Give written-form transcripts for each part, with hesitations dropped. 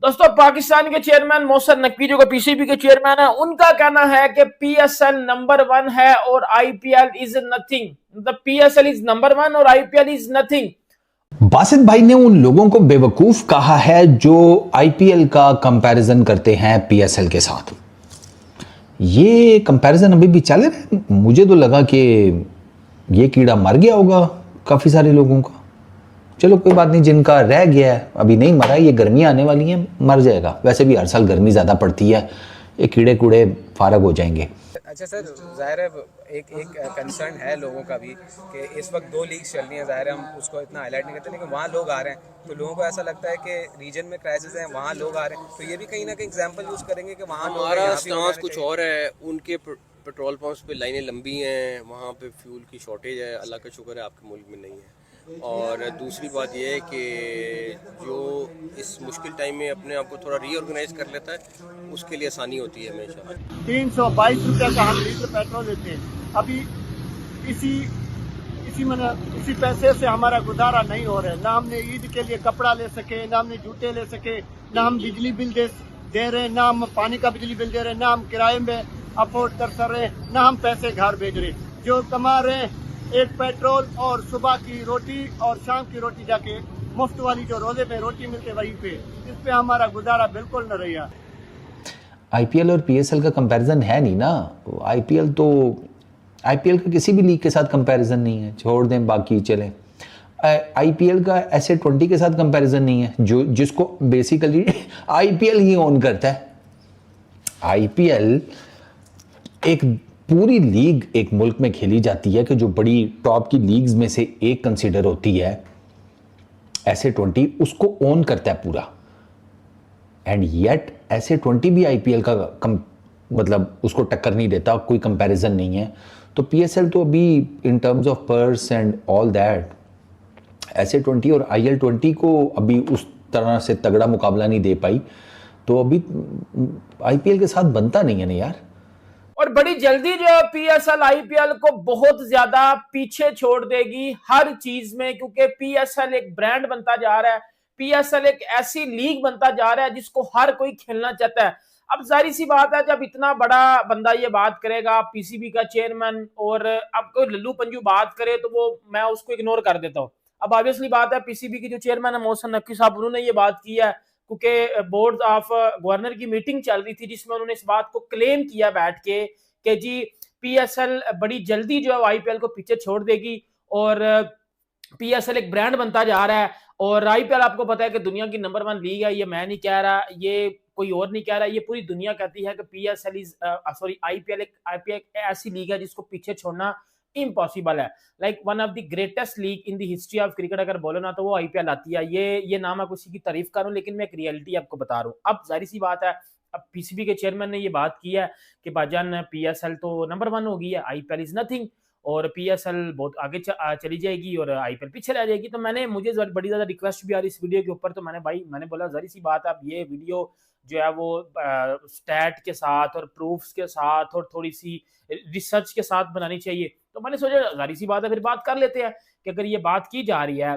दोस्तों, पाकिस्तान के चेयरमैन मोहसिन नकवी जो पीसीबी के चेयरमैन है, उनका कहना है कि पीएसएल नंबर 1 है और आईपीएल इज नथिंग। मतलब पीएसएल इज नंबर 1 और आईपीएल इज नथिंग। बासित भाई ने उन लोगों को बेवकूफ कहा है जो आईपीएल का कंपैरिजन करते हैं पीएसएल के साथ। ये कंपैरिजन अभी भी चल रहा है। मुझे तो लगा कि ये कीड़ा मर गया होगा काफी सारे लोगों का। चलो कोई बात नहीं, जिनका रह गया है अभी नहीं मरा, ये गर्मियाँ आने वाली हैं, मर जाएगा। वैसे भी हर साल गर्मी ज़्यादा पड़ती है, ये कीड़े कूड़े फारग हो जाएंगे। अच्छा सर, ज़ाहिर है एक कंसर्न है लोगों का भी कि इस वक्त 2 लीग्स चल रही हैं। ज़ाहिर है हम उसको इतना हाईलाइट नहीं करते, लेकिन वहाँ लोग आ रहे हैं तो लोगों को ऐसा लगता है कि रीजन में क्राइसिस है, वहाँ लोग आ रहे हैं, तो ये भी कहीं ना कहीं एग्जांपल यूज़ करेंगे कि वहाँ हमारा स्टांस कुछ और है। उनके पेट्रोल पंप्स पे लाइनें लंबी हैं, वहाँ पे फ्यूल की शॉर्टेज है। अल्लाह का शुक्र है आपके मुल्क में नहीं है। और दूसरी बात यह है कि जो इस मुश्किल टाइम में अपने आप को थोड़ा रीऑर्गेनाइज कर लेता है, उसके लिए आसानी होती है हमेशा। 322 रुपये का हम लीटर पेट्रोल देते हैं। अभी इसी पैसे से हमारा गुजारा नहीं हो रहा है। ना हमने ईद के लिए कपड़ा ले सके, ना हमने जूते ले सके, ना हम बिजली बिल दे रहे, ना हम पानी का बिजली बिल दे रहे, ना हम किराए में अफोर्ड कर रहे, ना हम पैसे घर भेज रहे। जो कमा रहे एक पेट्रोल और सुबह की रोटी और शाम की रोटी जाके मुफ्त वाली जो रोजे में रोटी मिलती वहीं पे, इस पे हमारा गुजारा बिल्कुल न रहा। आईपीएल और पीएसएल का कंपैरिजन है नहीं ना। आईपीएल का किसी भी लीग के साथ कंपैरिजन नहीं है, छोड़ दें बाकी चले। आईपीएल का SA20 के साथ कंपैरिजन नहीं है, जो जिसको बेसिकली आईपीएल ही ओन करता है। आईपीएल एक पूरी लीग एक मुल्क में खेली जाती है कि जो बड़ी टॉप की लीग्स में से एक कंसीडर होती है। SA20 उसको ओन करता है पूरा, एंड येट SA20 भी आईपीएल का मतलब उसको टक्कर नहीं देता, कोई कंपैरिजन नहीं है। तो पीएसएल तो अभी in terms of purse and all that SA20 और IL20 को अभी उस तरह से तगड़ा मुकाबला नहीं दे पाई, तो अभी आईपीएल के साथ बनता नहीं है ना यार। और बड़ी जल्दी जो पीएसएल आईपीएल को बहुत ज्यादा पीछे छोड़ देगी हर चीज में, क्योंकि पीएसएल एक ब्रांड बनता जा रहा है। पीएसएल एक ऐसी लीग बनता जा रहा है जिसको हर कोई खेलना चाहता है। अब जाहिर सी बात है, जब इतना बड़ा बंदा ये बात करेगा, पीसीबी का चेयरमैन, और अब कोई लल्लू पंजू बात करे तो वो मैं उसको इग्नोर कर देता हूँ। अब ऑब्वियसली बात है, पीसीबी की जो चेयरमैन है मोहसिन नकवी साहब, उन्होंने ये बात की है क्योंकि बोर्ड ऑफ गवर्नर की मीटिंग चल रही थी जिसमें उन्होंने इस बात को क्लेम किया बैठ के कि जी पीएसएल बड़ी जल्दी जो है आईपीएल को पीछे छोड़ देगी और पीएसएल एक ब्रांड बनता जा रहा है। और आईपीएल आपको पता है कि दुनिया की नंबर 1 लीग है। ये मैं नहीं कह रहा, ये कोई और नहीं कह रहा, ये पूरी दुनिया कहती है कि पीएसएल इज आईपीएल एक ऐसी लीग है जिसको पीछे छोड़ना इम्पॉसिबल है। Like one of the greatest league in the history of cricket अगर बोलो ना, तो वो आईपीएल आती है। ये नाम मैं किसी की तारीफ कर रहा हूँ, लेकिन मैं एक रियलिटी आपको बता रहा हूँ। अब जाहिर सी बात है, अब पीसीबी के चेयरमैन ने ये बात की है कि भाईजान पीएसएल तो नंबर 1 हो गई है, आईपीएल इज नथिंग, और पीएसएल बहुत आगे चली जाएगी और आईपीएल पीछे रह जाएगी। तो मुझे बड़ी ज्यादा रिक्वेस्ट भी आ रही इस वीडियो के ऊपर, तो मैंने बोला जाहिर सी बात है, अब ये वीडियो जो है वो स्टैट के साथ और प्रूफ्स के साथ और थोड़ी सी रिसर्च के साथ बनानी चाहिए। तो मैंने सोचा जाहिर सी बात है फिर बात कर लेते हैं कि अगर ये बात की जा रही है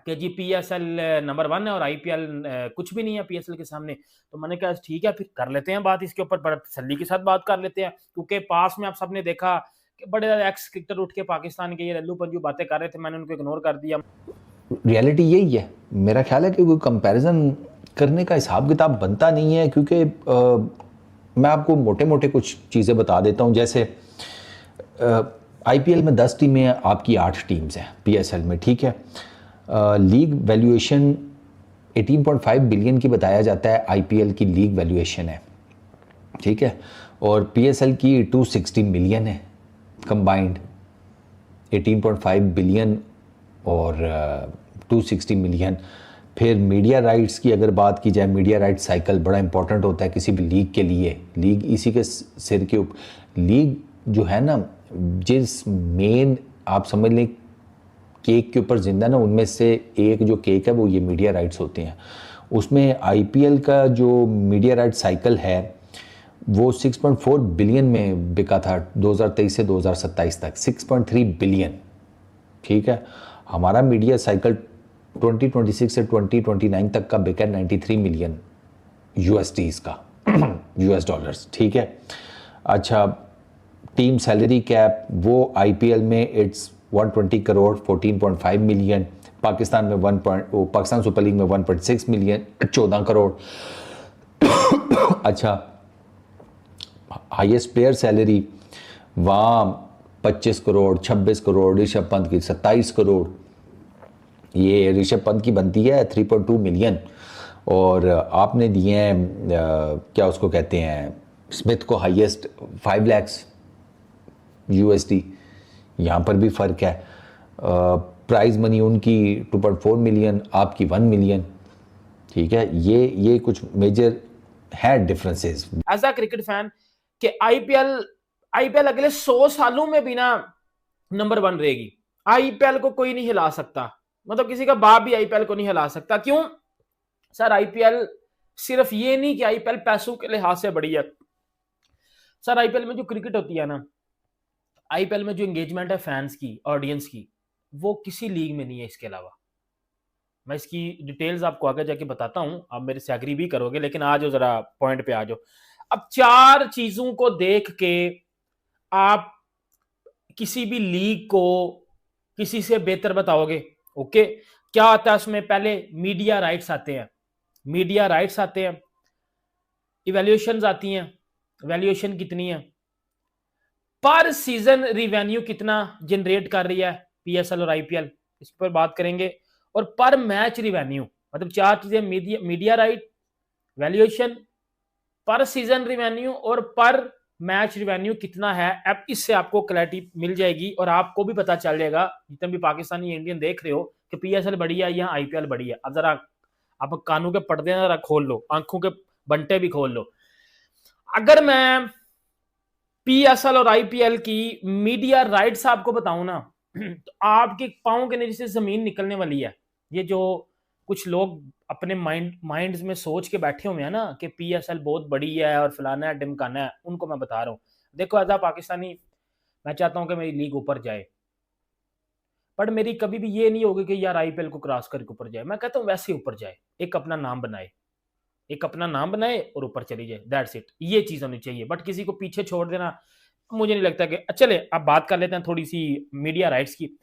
कि जी पीएसएल नंबर 1 है और आईपीएल कुछ भी नहीं है पीएसएल के सामने, तो मैंने कहा ठीक है फिर कर लेते हैं बात इसके ऊपर, बड़े तसल्ली के साथ बात कर लेते हैं। क्योंकि पास में आप सबने देखा कि बड़े एक्स क्रिकेटर उठ के पाकिस्तान के ये लल्लू पंजू बातें कर रहे थे, मैंने उनको इग्नोर कर दिया। रियलिटी यही है। मेरा ख्याल है कि कोई कंपैरिजन करने का हिसाब किताब बनता नहीं है, क्योंकि मैं आपको मोटे मोटे कुछ चीज़ें बता देता हूँ। जैसे आईपीएल में 10 टीमें हैं, आपकी 8 टीम्स हैं पीएसएल में, ठीक है। लीग वैल्यूएशन 18.5 बिलियन की बताया जाता है, आईपीएल की लीग वैल्यूएशन है, ठीक है। और पीएसएल की 260 मिलियन है कंबाइंड। 18.5 बिलियन और 260 मिलियन। फिर मीडिया राइट्स की अगर बात की जाए, मीडिया राइट्स साइकिल बड़ा इंपॉर्टेंट होता है किसी भी लीग के लिए। लीग इसी के सिर के ऊपर, लीग जो है ना, जिस मेन आप समझ लें केक के ऊपर जिंदा ना, उनमें से एक जो केक है वो ये मीडिया राइट्स होते हैं। उसमें आईपीएल का जो मीडिया राइट्स साइकिल है वो 6.4 बिलियन में बिका था 2023 से 2027 तक, 6.3 बिलियन, ठीक है। हमारा मीडिया साइकिल 2026 से 2029 तक का बिका 93 मिलियन यूएसडीज का यूएस डॉलर्स, ठीक है। अच्छा, टीम सैलरी कैप वो आईपीएल में इट्स 120 करोड़ 14.5 मिलियन, पाकिस्तान में पाकिस्तान सुपर लीग में 1.6 मिलियन 14 करोड़। अच्छा, हाईएस्ट प्लेयर सैलरी वहाँ 25 करोड़ 26 करोड़, ऋषभ पंत की 27 करोड़। ये ऋषभ पंत की बनती है 3.2 मिलियन, और आपने दिए हैं क्या उसको कहते हैं, स्मिथ को हाईएस्ट 5 लाख यूएसडी। यहाँ पर भी फ़र्क है। प्राइज मनी उनकी 2.4 मिलियन, आपकी 1 मिलियन, ठीक है। ये कुछ मेजर है differences. As a cricket fan कि आईपीएल अगले 100 सालों में भी ना नंबर 1 रहेगी। आईपीएल को कोई नहीं हिला सकता, मतलब किसी का बाप भी आईपीएल को नहीं हिला सकता। क्यों सर? आईपीएल सिर्फ ये नहीं कि आईपीएल पैसों के लिहाज से बड़ी है सर। आईपीएल में जो क्रिकेट होती है ना, आईपीएल में जो एंगेजमेंट है फैंस की, ऑडियंस की, वो किसी लीग में नहीं है। इसके अलावा मैं इसकी डिटेल्स आपको आगे जाके बताता हूं, आप मेरे से एग्री भी करोगे, लेकिन आ जाओ जरा पॉइंट पे आ जाओ। अब 4 चीजों को देख के आप किसी भी लीग को किसी से बेहतर बताओगे। ओके, क्या आता है उसमें? पहले मीडिया राइट्स आते हैं, मीडिया राइट्स आते हैं, इवैल्यूएशंस आती हैं, वैल्यूएशन कितनी है, पर सीजन रिवेन्यू कितना जनरेट कर रही है पीएसएल और आईपीएल, इस पर बात करेंगे, और पर मैच रिवेन्यू, मतलब 4 चीजें, मीडिया राइट, वैल्यूएशन, पर सीजन रिवेन्यू और पर मैच रिवेन्यू कितना है। अब इससे आपको क्लैरिटी मिल जाएगी और आपको भी पता चल जाएगा, जितने भी पाकिस्तानी इंडियन देख रहे हो, कि पीएसएल बड़ी है या आईपीएल बड़ी है। अब जरा आप कानों के पर्दे जरा खोल लो, आंखों के बंटे भी खोल लो। अगर मैं पीएसएल और आईपीएल की मीडिया राइट्स आपको बताऊं ना, तो आपके पांव के नीचे से जमीन निकलने वाली है। ये जो कुछ लोग अपने माइंड्स में सोच के बैठे हुए हैं ना कि पीएसएल बहुत बड़ी है और फलाना है ढिमकाना है, उनको मैं बता रहा हूं। देखो एज अ पाकिस्तानी मैं चाहता हूं कि मेरी लीग ऊपर जाए, बट मेरी कभी भी ये नहीं होगी कि यार आईपीएल को क्रॉस करके ऊपर जाए। मैं कहता हूं वैसे ऊपर जाए, एक अपना नाम बनाए, एक अपना नाम बनाए और ऊपर चली जाए, दैट्स इट। ये चीज होनी चाहिए, बट किसी को पीछे छोड़ देना मुझे नहीं लगता कि। चले अब बात कर लेते हैं थोड़ी सी मीडिया राइट्स की।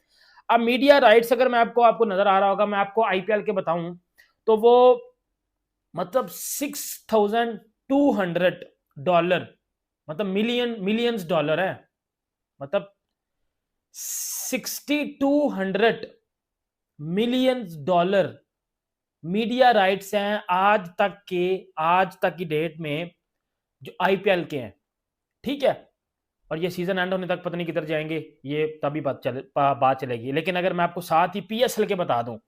अब मीडिया राइट्स अगर मैं आपको नजर आ रहा होगा, मैं आपको आईपीएल के बताऊं तो वो मतलब $6,200, मतलब मिलियंस डॉलर है, मतलब 6,200 मिलियंस डॉलर मीडिया राइट्स हैं आज तक की डेट में जो आईपीएल के हैं, ठीक है। और ये सीजन एंड होने तक पता नहीं किधर जाएंगे, ये तभी बात चलेगी। लेकिन अगर मैं आपको साथ ही पीएसएल के बता दूं,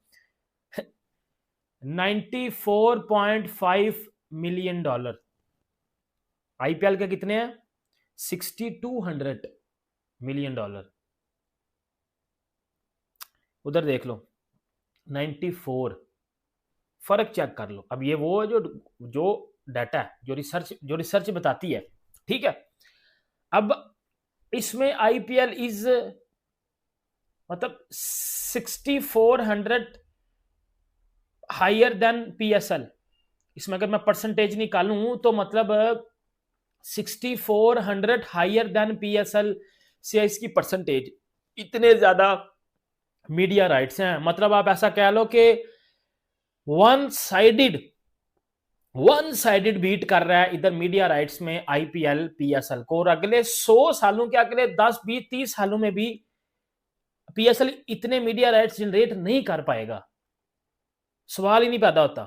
$94.5 मिलियन, आईपीएल के कितने हैं? $6,200 मिलियन। उधर देख लो 94, फर्क चेक कर लो। अब ये वो है जो डाटा है, जो रिसर्च बताती है, ठीक है। अब इसमें आईपीएल इज मतलब 6,400 हायर देन पीएसएल। इसमें अगर मैं परसेंटेज निकालूं तो मतलब 6,400 हायर देन पीएसएल से इसकी परसेंटेज, इतने ज्यादा मीडिया राइट्स हैं। मतलब आप ऐसा कह लो कि वन साइडेड बीट कर रहा है इधर मीडिया राइट्स में आईपीएल पीएसएल को, और अगले 100 सालों के, अगले 10 20 30 सालों में भी पीएसएल इतने मीडिया राइट्स जनरेट नहीं कर पाएगा, सवाल ही नहीं पैदा होता।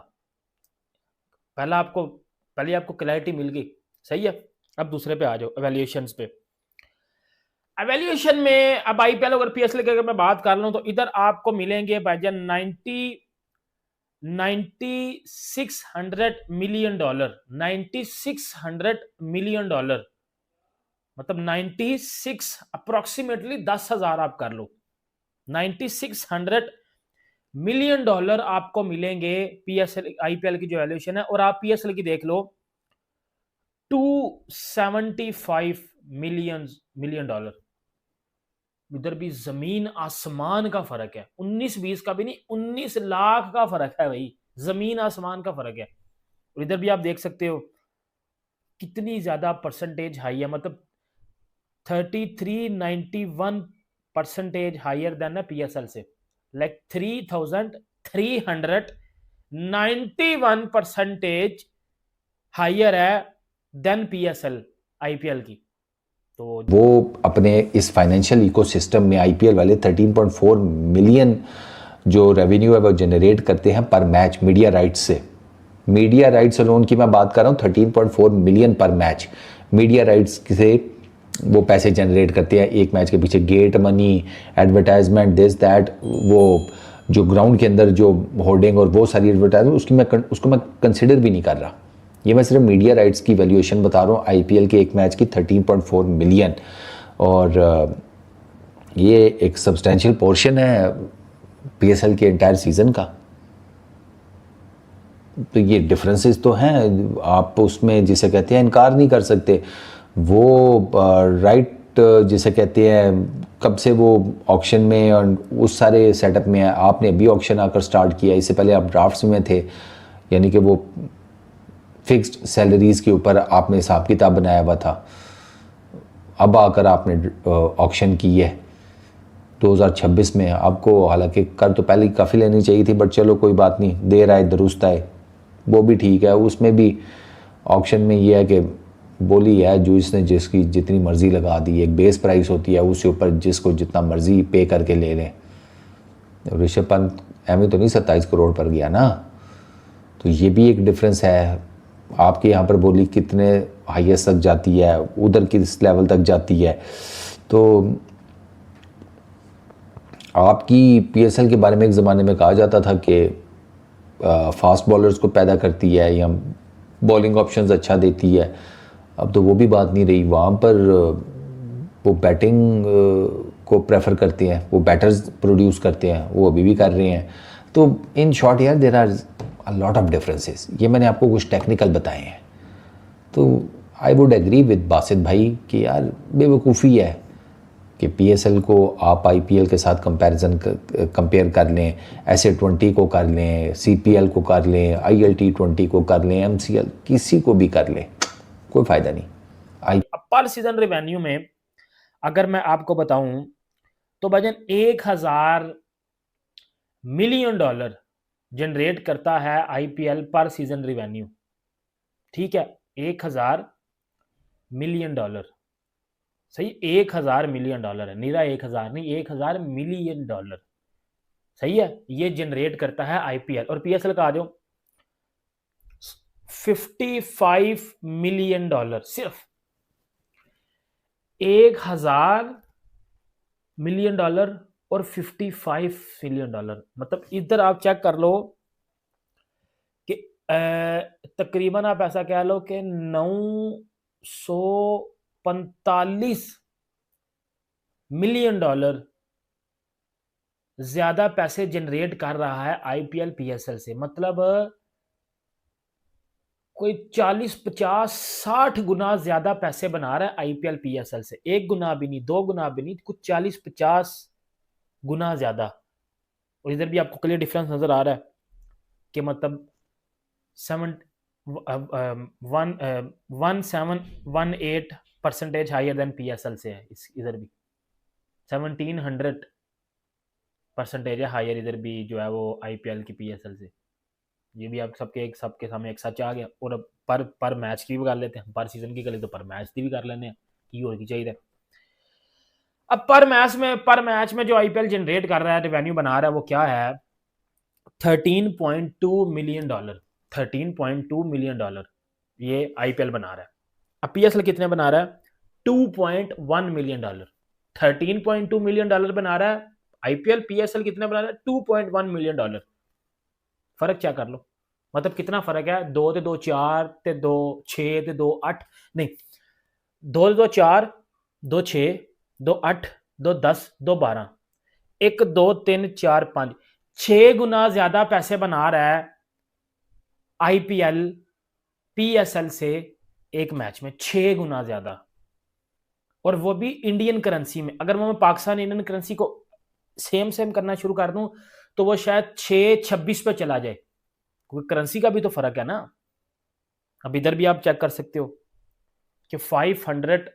पहले आपको क्लैरिटी मिल गई, सही है। अब दूसरे पे आ जाओ, एवेल्यूएशंस पे। एवेल्यूएशन में अब आईपीएल और पीएसएल की अगर मैं बात कर लूं तो इधर आपको मिलेंगे भाईजान $9,600 मिलियन, $9,600 मिलियन, मतलब 96 अप्रोक्सीमेटली 10,000 आप कर लो, $9,600 मिलियन आपको मिलेंगे पीएसएल आईपीएल की जो वैल्यूएशन है। और आप पीएसएल की देख लो 275 मिलियन। इधर भी जमीन आसमान का फर्क है, 19-20 का भी नहीं, 19 लाख का फर्क है भाई, जमीन आसमान का फर्क है। और इधर भी आप देख सकते हो कितनी ज्यादा परसेंटेज हाई है, मतलब 3391% हायर देन है PSL से, लाइक 3391% हायर है देन PSL IPL की। तो वो अपने इस फाइनेंशियल इकोसिस्टम में IPL वाले 13.4 मिलियन जो रेवेन्यू है वो जनरेट करते हैं पर मैच मीडिया राइट्स से। मीडिया राइट्स अलोन की मैं बात कर रहा हूँ, 13.4 मिलियन पर मैच मीडिया राइट्स से वो पैसे जनरेट करते हैं एक मैच के पीछे। Get money, advertisement, this that, वो जो ग्राउंड के अंदर जो होर्डिंग और वो सारी एडवर्टाइजमेंट उसको मैं कंसिडर भी नहीं कर रहा। ये मैं सिर्फ मीडिया राइट्स की वैल्यूएशन बता रहा हूँ IPL के एक मैच की 13.4 मिलियन, और ये एक सब्सटेंशियल पोर्शन है PSL के एंटायर सीज़न का। तो ये डिफरेंसेस तो हैं, आप उसमें जिसे कहते हैं इनकार नहीं कर सकते। वो राइट जिसे कहते हैं कब से वो ऑक्शन में और उस सारे सेटअप में है। आपने अभी ऑक्शन आकर स्टार्ट किया, इससे पहले आप ड्राफ्ट्स में थे, यानी कि वो फिक्स्ड सैलरीज़ के ऊपर आपने हिसाब किताब बनाया हुआ था। अब आकर आपने ऑक्शन की है 2026 में। आपको हालांकि कर तो पहले काफ़ी लेनी चाहिए थी, बट चलो कोई बात नहीं, देर आए दुरुस्त आए, वो भी ठीक है। उसमें भी ऑक्शन में ये है कि बोली है जो इसने जिसकी जितनी मर्ज़ी लगा दी, एक बेस प्राइस होती है, उसके ऊपर जिसको जितना मर्ज़ी पे करके ले लें। ऋषभ पंत एम तो नहीं 27 करोड़ पर गया ना, तो ये भी एक डिफरेंस है। आपके यहाँ पर बोली कितने हाईएस्ट तक जाती है, उधर किस लेवल तक जाती है। तो आपकी PSL के बारे में एक ज़माने में कहा जाता था कि फास्ट बॉलर्स को पैदा करती है या बॉलिंग ऑप्शंस अच्छा देती है। अब तो वो भी बात नहीं रही। वहाँ पर वो बैटिंग को प्रेफर करते हैं, वो बैटर्स प्रोड्यूस करते हैं, वो अभी भी कर रहे हैं। तो इन शॉर्ट यार there are a lot of differences. ये मैंने आपको कुछ टेक्निकल बताए हैं। तो I would agree with Basit भाई कि यार बेवकूफ़ी है कि PSL को आप IPL के साथ कंपेयर कर लें, SA20 को कर लें, CPL को कर लें, ILT20 को कर लें, MCL किसी को भी कर लें, कोई फ़ायदा नहीं। पर सीजन रेवेन्यू में अगर मैं आपको बताऊं तो भाईजान 1000 मिलियन डॉलर जनरेट करता है IPL पर सीजन रेवेन्यू। ठीक है, 1000 मिलियन डॉलर, सही, 1000 मिलियन डॉलर है, नीरा 1000 नहीं, 1000 मिलियन डॉलर, सही है, ये जनरेट करता है IPL। और PSL का आ जाओ 55 मिलियन डॉलर, सिर्फ 1000 मिलियन डॉलर और 55 मिलियन डॉलर। मतलब इधर आप चेक कर लो कि तकरीबन आप ऐसा कह लो कि 945 मिलियन डॉलर ज्यादा पैसे जनरेट कर रहा है IPL PSL से। मतलब कोई 40, 50, 60 गुना ज्यादा पैसे बना रहा है IPL PSL से। एक गुना भी नहीं, दो गुना भी नहीं, कुछ 40, 50 गुना ज्यादा। और इधर भी आपको क्लियर डिफरेंस नजर आ रहा है कि मतलब 1718% हायर देन PSL से है। इधर भी 1700% है हायर, इधर भी जो है वो IPL की PSL से। ये भी आप सबके सामने एक सच आ गया। और अब पर मैच की भी कर लेते हैं, पर सीजन की कर लेते तो पर मैच की भी कर लेने की और की चाहिए। अब पर मैच में जो IPL जनरेट कर रहा है, रेवेन्यू बना रहा है, वो क्या है? 13.2 मिलियन डॉलर। 13.2 मिलियन डॉलर ये IPL बना रहा है। अब PSL कितने बना रहा है? 2.1 मिलियन डॉलर। 13.2 मिलियन डॉलर बना रहा है IPL, PSL कितने बना रहा है? 2.1 मिलियन डॉलर। फर्क क्या कर लो, मतलब कितना फर्क है? 2 ते 2 4 ते 2 6 ते 2 8, नहीं, 2 ते 2 4, 2 6, 2 8, 2 10, 2 12, 1 2 3 4 5, 6 गुना ज्यादा पैसे बना रहा है IPL PSL से एक मैच में, 6 गुना ज्यादा। और वो भी इंडियन करेंसी में। अगर मैं पाकिस्तान इंडियन करेंसी को सेम करना शुरू कर दूं तो वो शायद 6.26 पे चला जाए, क्योंकि करेंसी का भी तो फर्क है ना। अब इधर भी आप चेक कर सकते हो कि 500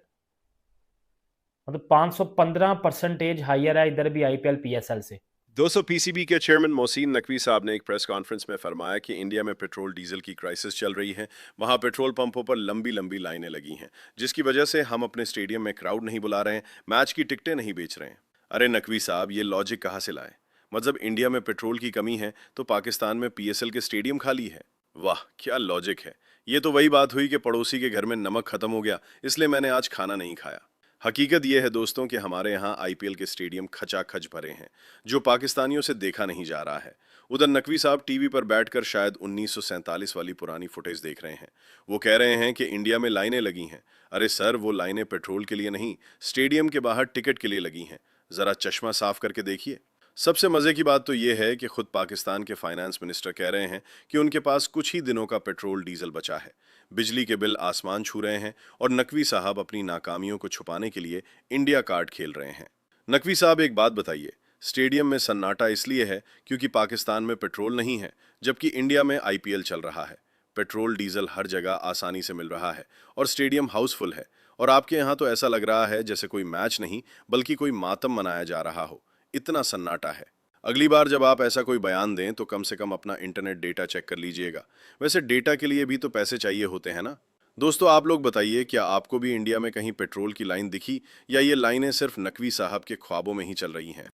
मतलब 515% हाइयर है इधर भी आईपीएल पीएसएल से। दोस्तों, पीसीबी के चेयरमैन मोहसिन नकवी साहब ने एक प्रेस कॉन्फ्रेंस में फरमाया कि इंडिया में पेट्रोल डीजल की क्राइसिस चल रही है। वहां पेट्रोल पंपों पर लंबी लंबी लाइनें लगी हैं, जिसकी वजह से हम अपने स्टेडियम में क्राउड नहीं बुला रहे हैं, मैच की टिकटें नहीं बेच रहे हैं। अरे नकवी साहब, ये लॉजिक कहाँ से लाए? मतलब इंडिया में पेट्रोल की कमी है तो पाकिस्तान में पीएसएल के स्टेडियम खाली है? वाह, क्या लॉजिक है। ये तो वही बात हुई कि पड़ोसी के घर में नमक खत्म हो गया, इसलिए मैंने आज खाना नहीं खाया। हकीकत यह है दोस्तों कि हमारे यहाँ आईपीएल के स्टेडियम खचाखच भरे हैं, जो पाकिस्तानियों से देखा नहीं जा रहा है। उधर नकवी साहब टीवी पर बैठकर शायद 1947 वाली पुरानी फुटेज देख रहे हैं। वो कह रहे हैं कि इंडिया में लाइनें लगी हैं। अरे सर, वो लाइनें पेट्रोल के लिए नहीं, स्टेडियम के बाहर टिकट के लिए लगी हैं। जरा चश्मा साफ करके देखिए। सबसे मजे की बात तो यह है कि खुद पाकिस्तान के फाइनेंस मिनिस्टर कह रहे हैं कि उनके पास कुछ ही दिनों का पेट्रोल डीजल बचा है। बिजली के बिल आसमान छू रहे हैं और नकवी साहब अपनी नाकामियों को छुपाने के लिए इंडिया कार्ड खेल रहे हैं। नकवी साहब, एक बात बताइए, स्टेडियम में सन्नाटा इसलिए है क्योंकि पाकिस्तान में पेट्रोल नहीं है, जबकि इंडिया में आईपीएल चल रहा है। पेट्रोल डीजल हर जगह आसानी से मिल रहा है और स्टेडियम हाउसफुल है, और आपके यहाँ तो ऐसा लग रहा है जैसे कोई मैच नहीं बल्कि कोई मातम मनाया जा रहा हो, इतना सन्नाटा है। अगली बार जब आप ऐसा कोई बयान दें तो कम से कम अपना इंटरनेट डेटा चेक कर लीजिएगा। वैसे डेटा के लिए भी तो पैसे चाहिए होते हैं ना। दोस्तों, आप लोग बताइए, क्या आपको भी इंडिया में कहीं पेट्रोल की लाइन दिखी या ये लाइनें सिर्फ नकवी साहब के ख्वाबों में ही चल रही हैं?